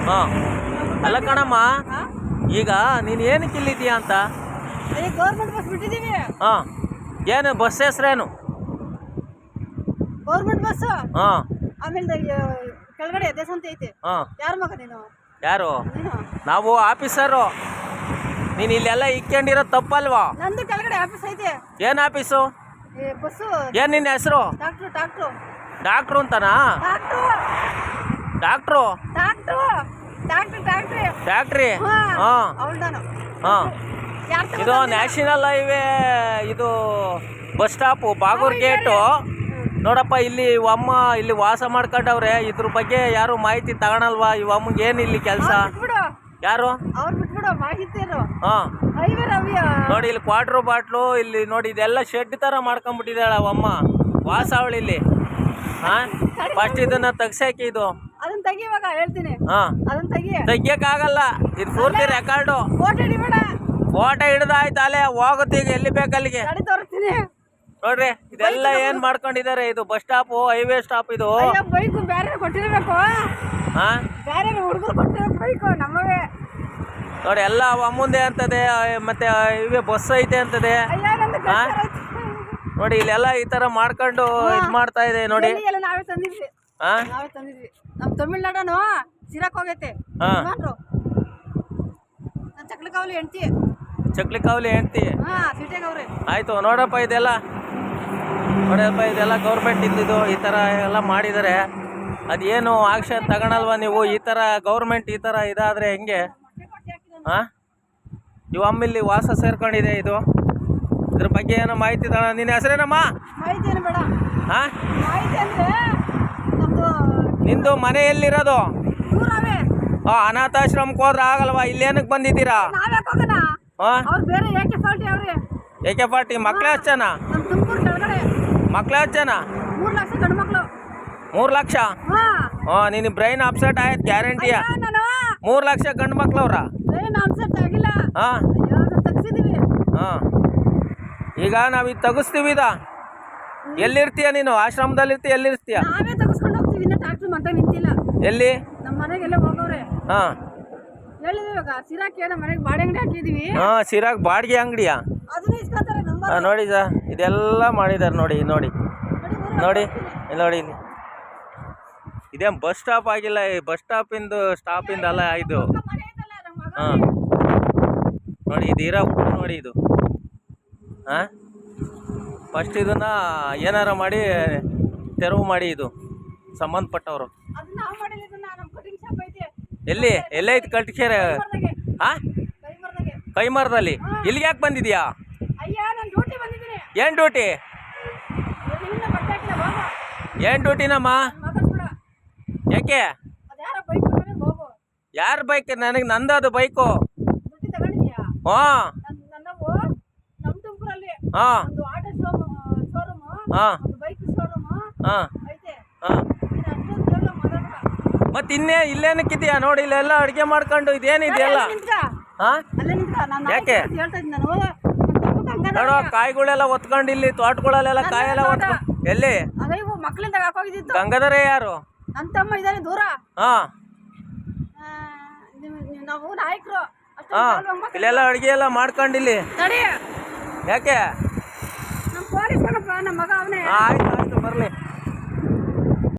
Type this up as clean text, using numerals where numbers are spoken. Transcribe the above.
ಹಾಂ ಅಲ್ಲ ಕಣಮ್ಮ, ಈಗ ನೀನು ಏನಕ್ಕೆ ಇಲ್ಲಿದ್ದೀಯಾ ಅಂತ? ಗೌರ್ಮೆಂಟ್ ಬಸ್ ಬಿಟ್ಟಿದ್ದೀವಿ. ಹಾಂ, ಏನು ಬಸ್ ಹೆಸ್ರೇನು? Government bus. ಹಾಂ, ಆಮೇಲೆ ಕೆಳಗಡೆ ದೇಶಂತ ಐತೆ. ಹಾಂ. ಯಾರ ಮಗ ನೀನು? ಯಾರು? ನೀನು. ನಾವು ಆಫೀಸರು. ನೀನು ಇಲ್ಲೆಲ್ಲ ಇಕ್ಕೊಂಡಿರೋದು ತಪ್ಪಲ್ವಾ? ನಂದು ಕೆಳಗಡೆ ಆಫೀಸ್ ಐತೆ. ಏನು ಆಫೀಸು? ಬಸ್ಸು. ಏನು ನಿನ್ನ ಹೆಸರು? ಡಾಕ್ಟ್ರು. ಡಾಕ್ಟ್ರು ಅಂತನಾ? Doctor factory. ಹಾಂ ಹಾಂ. ಇದು ನ್ಯಾಷನಲ್ ಹೈವೇ, ಇದು ಬಸ್ ಸ್ಟಾಪು, ಬಾಗೂರ್ ಗೇಟು. ನೋಡಪ್ಪ, ಇಲ್ಲಿ ಅಮ್ಮ ಇಲ್ಲಿ ವಾಸ ಮಾಡ್ಕೊಂಡವ್ರೆ. ಇದ್ರ ಬಗ್ಗೆ ಯಾರು ಮಾಹಿತಿ ತಗೊಳಲ್ವಾ? ಅಮ್ಮಗೆ ಏನು ಇಲ್ಲಿ ಕೆಲಸ? ಯಾರು? ಹಾಂ, ನೋಡಿ ಇಲ್ಲಿ ಕ್ವಾರ್ಟರ್ ಬಾಟ್ಲು, ಇಲ್ಲಿ ನೋಡಿ ಇದೆಲ್ಲ ಶೆಡ್ ಥರ ಮಾಡ್ಕೊಂಡ್ಬಿಟ್ಟಿದ್ದಾಳ ಅವಮ್ಮ. ವಾಸ ಅವಳು ಇಲ್ಲಿ. ಹಾಂ, ಫಸ್ಟ್ ಇದನ್ನ ತೆಗ್ಸಾಕಿ. ಇದು ಅದನ್ನ ತೆಗಿವಾಗ ಹೇಳ್ತೀನಿ. ಹಾಂ, ಅದನ್ನ ತೆಗಿಯಕ್ಕಾಗಲ್ಲ, ಇದು ಪೂರ್ತಿ ರೆಕಾರ್ಡು. ಫೋಟೋ ಹಿಡ್ದಾಯ್ತು, ಅಲ್ಲೇ ಹೋಗುತ್ತೆ. ಈಗ ಎಲ್ಲಿ ಬೇಕಲ್ಲಿಗೆ ನೋಡ್ರಿ. ಇದೆಲ್ಲ ಏನ್ ಮಾಡ್ಕೊಂಡಿದ್ದಾರೆ? ಇದು ಬಸ್ ಸ್ಟಾಪು, ಹೈವೇ ಸ್ಟಾಪ್ ಇದು. ಬೈಕು ಬೇರೆ ಕೊಟ್ಟಿರ್ಬೇಕು. ಹಾಂ, ಬೇರೆ ಹುಡುಗರು ಕೊಟ್ಟಿರ್ಬೇಕು ಬೈಕು ನಮ್ಮವೇ. ನೋಡಿ ಎಲ್ಲ ಅಮ್ಮಂದೆ ಅಂತದೆ, ಮತ್ತೆ ಹೈವೇ ಬಸ್ ಐತೆ ಅಂತದೆ. ಹಾಂ, ನೋಡಿ ಇಲ್ಲೆಲ್ಲ ಈ ತರ ಮಾಡ್ಕೊಂಡು ಇದು ಮಾಡ್ತಾ ಇದೆ ನೋಡಿ. ನಾವೇ ತಂದಿದ್ವಿ. ಹಾಂ, ನಾವೇ ತಂದಿದ್ವಿ. ನಮ್ಮ ತಮಿಳ್ನಾಡನು ಸಿರಾಕ್ ಹೋಗೈತೆ. ಹಾಂ, ಚಕ್ಲಿಕಾವಲಿ ಹೆಂಡ್ತಿ. ಚಕ್ಲಿಕಾವಲಿ ಹೆಂಡ್ತಿ. ಸಿಟಿಗವ್ರೆ. ಆಯ್ತು ನೋಡಪ್ಪ, ಇದೆಲ್ಲ ನೋಡಪ್ಪ, ಇದೆಲ್ಲ ಗೌರ್ಮೆಂಟ್ ಇದ್ದಿದ್ದು ಈ ಥರ ಎಲ್ಲ ಮಾಡಿದ್ದಾರೆ. ಅದೇನು ಆಕ್ಷನ್ ತಗೊಳಲ್ವಾ ನೀವು? ಈ ಥರ ಗೌರ್ಮೆಂಟ್ ಈ ಥರ ಇದಾದರೆ ಹೆಂಗೆ? ಹಾಂ, ಇಲ್ಲಿ ವಾಸ ಸೇರ್ಕೊಂಡಿದೆ. ಇದು ಇದ್ರ ಬಗ್ಗೆ ಏನೋ ಮಾಹಿತಿ ತಗೋಣ. ನಿನ್ನ ಹೆಸರೇನಮ್ಮ? ಮಾಹಿತಿ ಏನು ಬೇಡ. ಹಾಂ, ಮಾಹಿತಿ ಅಂದರೆ ನಮ್ಮದು. ನಿಂದು ಮನೆ ಎಲ್ಲಿರೋದು? ದೂರವೇ. ಅನಾಥಾಶ್ರಮಕ್ಕೆ ಹೋದ್ರೆ ಆಗಲ್ವಾ? ಇಲ್ಲೇನಕ್ಕೆ ಬಂದಿದ್ದೀರಾ? ನಾವ್ಯಾಕೆ ಹೋಗೋಣ? ಹಾಂ, ಅವ್ರು ಬೇರೆ AK-40 ಅವ್ರೆ. AK-40 ಮಕ್ಳು ಎಷ್ಟು ಜನ? ನಮ್ಮ ತುಮಕೂರು ಕೆಳಗಡೆ. ಮಕ್ಳು ಎಷ್ಟು ಜನ? 3 ಲಕ್ಷ ಗಂಡು ಮಕ್ಕಳು. 3 ಲಕ್ಷ? ಹಾಂ, ನಿನ್ನ ಬ್ರೈನ್ ಅಪ್ಸೆಟ್ ಆಯ್ತು ಗ್ಯಾರಂಟಿಯಾ? 3 ಲಕ್ಷ ಗಂಡು ಮಕ್ಳವ್ರ? ಬ್ರೈನ್ ಅಪ್ಸೆಟ್ ಆಗಿಲ್ಲ. ಹಾಂ, ತೆಗ್ಸಿದೀವಿ. ಹಾಂ, ಈಗ ನಾವು ಇದು ತೆಗಿಸ್ತೀವಿ. ಎಲ್ಲಿರ್ತೀಯ ನೀನು? ಆಶ್ರಮದಲ್ಲಿ ಇರ್ತೀಯ? ಎಲ್ಲಿರ್ತೀಯ? ನಾವೇ ತೆಗೆಸ್ಕೊಂಡು ಹೋಗ್ತೀವಿ. ಇನ್ನು ಟ್ಯಾಕ್ಟ್ರಿ ಮಂತ ನಿಂತಿಲ್ಲ. ಎಲ್ಲಿ? ನಮ್ಮ ಮನೆಗೆಲ್ಲ ಹೋಗವ್ರೆ. ಹಾಂ, ಹೇಳಿದ್ವಿ ಇವಾಗ ಸಿರಾಕಿ ನಮ್ಮ ಮನೆಗೆ ಬಾಡಿಗೆ ಅಂಗಡಿ ಹಾಕಿದೀವಿ. ಹಾಂ, ಸಿರಾಕ್ ಬಾಡಿಗೆ ಅಂಗಡಿಯಾ? ಅದನ್ನ ಇಸ್ಕೊತಾರೆ ನಂಬರ್. ಹಾಂ, ನೋಡಿ ಸರ್, ಇದೆಲ್ಲ ಮಾಡಿದ್ದಾರೆ ನೋಡಿ. ನೋಡಿ ನೋಡಿ ನೋಡಿ ಇಲ್ಲಿ ಇದೇನು ಬಸ್ ಸ್ಟಾಪ್ ಆಗಿಲ್ಲ. ಈ ಬಸ್ ಸ್ಟಾಪಿಂದ ಅಲ್ಲ ಇದು. ಹಾಂ, ನೋಡಿ ಇದು ಇರೋ ನೋಡಿ ಇದು. ಹಾಂ, ಫಸ್ಟ್ ಇದನ್ನು ಏನಾರ ಮಾಡಿ ತೆರವು ಮಾಡಿ, ಇದು ಸಂಬಂಧಪಟ್ಟವರು. ಎಲ್ಲಿ ಎಲ್ಲೈತೆ ಕಟ್ಕೇರೆ? ಹಾಂ, ಕೈಮರದಲ್ಲಿ. ಇಲ್ಲಿಗೆ ಯಾಕೆ ಬಂದಿದ್ಯಾ? ಏನು ಡ್ಯೂಟಿ? ಏನು ಡ್ಯೂಟಿನಮ್ಮ? ಯಾಕೆ? ಯಾರ ಬೈಕ್? ನನಗೆ ನಂದು ಅದು ಬೈಕು. ಹಾಂ ಹಾಂ ಹಾಂ ಹಾಂ ಹಾಂ. ಮತ್ತೆ ಇಲ್ಲೇನಕ್ಕಿದೆಯಾ? ನೋಡಿ ಇಲ್ಲೆಲ್ಲ ಅಡುಗೆ ಮಾಡ್ಕೊಂಡು ಇದೇನಿದೆಯಲ್ಲ. ಹಾಂ, ಯಾಕೆ? ನೋಡೋ ಕಾಯಿಗಳೆಲ್ಲ ಒತ್ಕೊಂಡು ಇಲ್ಲಿ ತೋಟಗಳಲ್ಲೆಲ್ಲ ಕಾಯೆಲ್ಲ ಒತ್ಕೊಂಡು. ಎಲ್ಲಿ? ಮಕ್ಕಳಿಂದ ಗಂಗಾಧರ ಯಾರು? ನನ್ನ ತಮ್ಮ ಇದ್ದಾನೆ ದೂರ. ಹಾಂ, ನಾವು ನಾಯಕರು. ಹಾಂ, ಇಲ್ಲೆಲ್ಲ ಅಡುಗೆ ಎಲ್ಲ ಮಾಡ್ಕೊಂಡು ಇಲ್ಲಿ. ಯಾಕೆ? ನಮ್ಮ ಪೊಲೀಸ್ ನಮ್ಮ ಮಗ ಅವನೇ. ಆಯ್ತು ಆಯ್ತು, ಬರಲಿ.